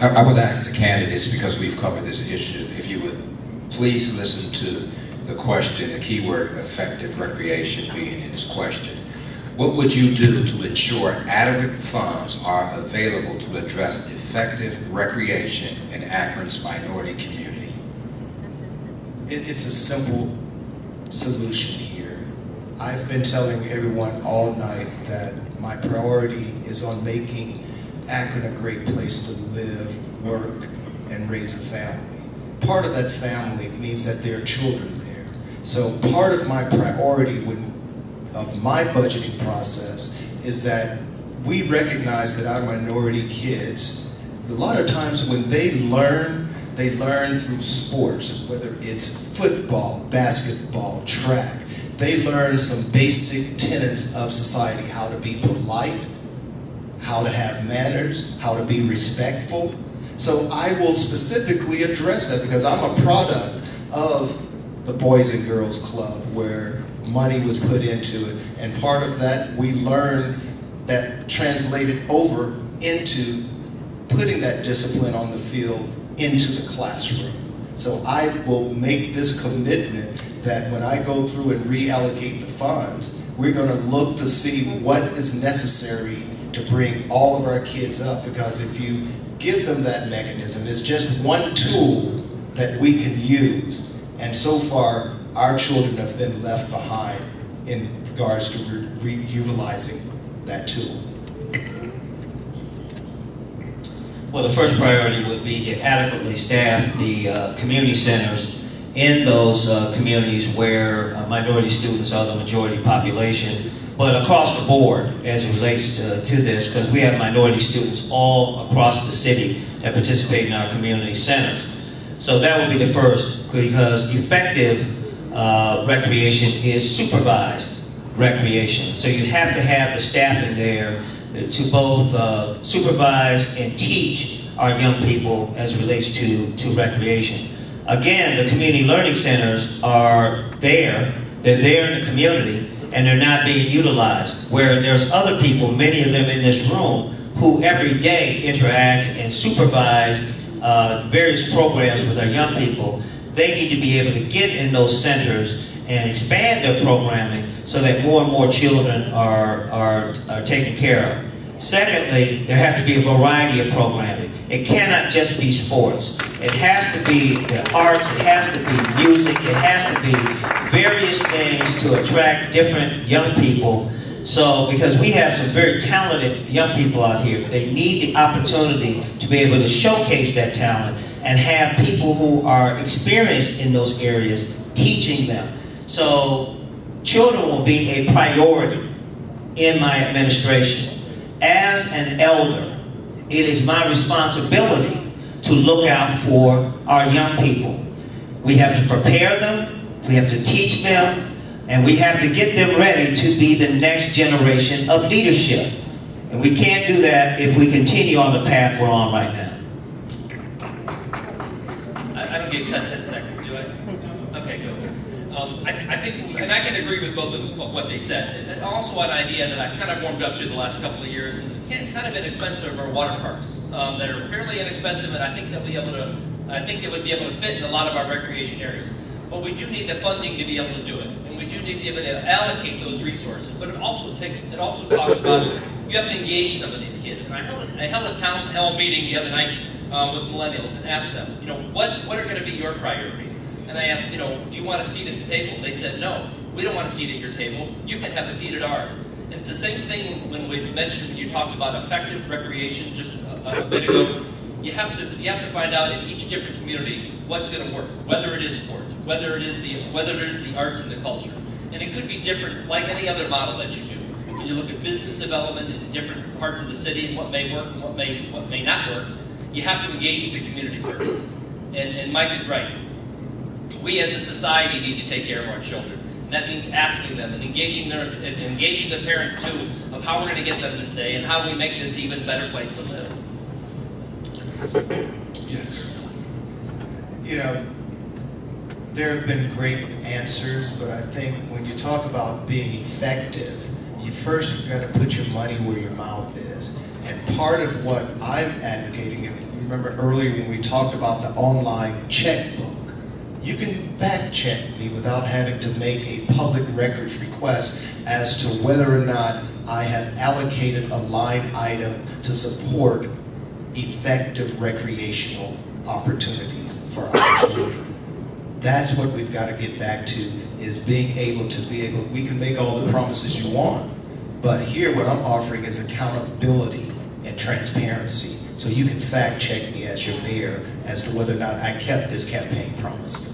I would ask the candidates, because we've covered this issue, if you would please listen to the question, the keyword effective recreation being in this question. What would you do to ensure adequate funds are available to address effective recreation in Akron's minority community? It's a simple solution here. I've been telling everyone all night that my priority is on making Akron a great place to live, work, and raise a family. Part of that family means that there are children there. So part of my priority of my budgeting process is that we recognize that our minority kids, a lot of times when they learn through sports, whether it's football, basketball, track. They learn some basic tenets of society, how to be polite, how to have manners, how to be respectful. So I will specifically address that because I'm a product of the Boys and Girls Club where money was put into it, and part of that we learned that translated over into putting that discipline on the field into the classroom. So I will make this commitment that when I go through and reallocate the funds, we're going to look to see what is necessary to bring all of our kids up, because if you give them that mechanism, it's just one tool that we can use. And so far, our children have been left behind in regards to utilizing that tool. Well, the first priority would be to adequately staff the community centers in those communities where minority students are the majority population, but across the board as it relates to this, because we have minority students all across the city that participate in our community centers. So that would be the first, because effective recreation is supervised recreation. So you have to have the staffing there to both supervise and teach our young people as it relates to recreation. Again, the community learning centers are there, they're there in the community, and they're not being utilized, where there's other people, many of them in this room, who every day interact and supervise various programs with our young people. They need to be able to get in those centers and expand their programming so that more and more children are taken care of. Secondly, there has to be a variety of programming. It cannot just be sports. It has to be the arts, it has to be music, it has to be various things to attract different young people. So, because we have some very talented young people out here, they need the opportunity to be able to showcase that talent and have people who are experienced in those areas teaching them. So, children will be a priority in my administration. As an elder, it is my responsibility to look out for our young people. We have to prepare them, we have to teach them, and we have to get them ready to be the next generation of leadership. And we can't do that if we continue on the path we're on right now. I don't get cut 10 seconds, do I? Okay, good. I think, and I can agree with both of what they said. And also an idea that I've kind of warmed up to the last couple of years is kind of inexpensive are water parks that are fairly inexpensive, and I think they'll be able to. I think they would be able to fit in a lot of our recreation areas. But we do need the funding to be able to do it, and we do need to be able to allocate those resources. But it also talks about you have to engage some of these kids. And I held a town hall meeting the other night with millennials and asked them, what are going to be your priorities? And I asked, do you want a seat at the table? They said, no, we don't want a seat at your table. You can have a seat at ours. And it's the same thing when you talked about effective recreation just a bit ago. You have to find out in each different community what's going to work, whether it is sports, whether it is the arts and the culture. And it could be different, like any other model that you do. When you look at business development in different parts of the city and what may work and what may not work, you have to engage the community first. And Mike is right. We as a society need to take care of our children. And that means asking them and engaging the parents too of how we're going to get them to stay and how do we make this even a better place to live. Yes. There have been great answers, but I think when you talk about being effective, you first got to put your money where your mouth is. And part of what I'm advocating, and remember earlier when we talked about the online checkbook. You can fact check me without having to make a public records request as to whether or not I have allocated a line item to support effective recreational opportunities for our children. That's what we've got to get back to, is being able, we can make all the promises you want, but here what I'm offering is accountability and transparency. So you can fact check me as your mayor as to whether or not I kept this campaign promise.